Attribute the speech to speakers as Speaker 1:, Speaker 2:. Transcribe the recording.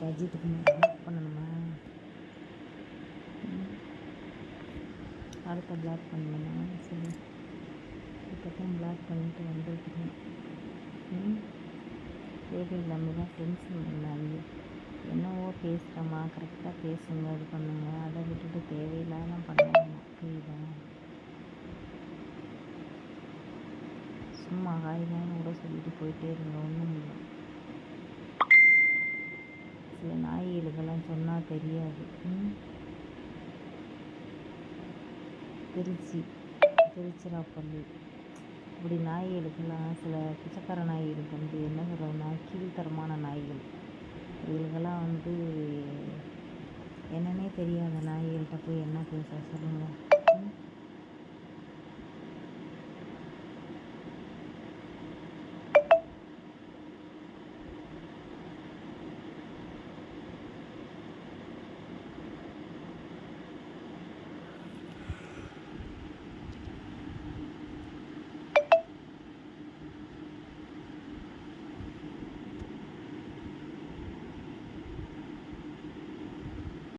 Speaker 1: அஜித்துக்கு பிளாக் பண்ணணுமா? அடுத்த பிளாக் பண்ணணுமா? சரி, இப்போ தான் பிளாக் பண்ணிட்டு வந்துருக்குறேன். தேவையில்லாமல் தான் டென்ஷன் பண்ணாங்க. என்னவோ பேசுகிறோமா, கரெக்டாக பேசுங்க, இது பண்ணுங்க. அதை விட்டுட்டு தேவையில்லாத பண்ணாங்க. புரியுதா? சும்மா காய்கான்னு கூட சொல்லிட்டு போயிட்டே இருங்க, ஒன்றும் இல்லை. சில நாய்களுக்கெல்லாம் சொன்னால் தெரியாது. திருச்சிராப்பள்ளி இப்படி நாய்களுக்கெல்லாம் சில பிச்சைக்கார நாய்களுக்கு வந்து என்ன சொல்கிறதுனா கீழ்த்தரமான நாய்கள். இதுகளுக்கெல்லாம் வந்து என்னன்னே தெரியாத நாய்கள்கிட்ட போய் என்ன பேச சொல்லுங்கள்.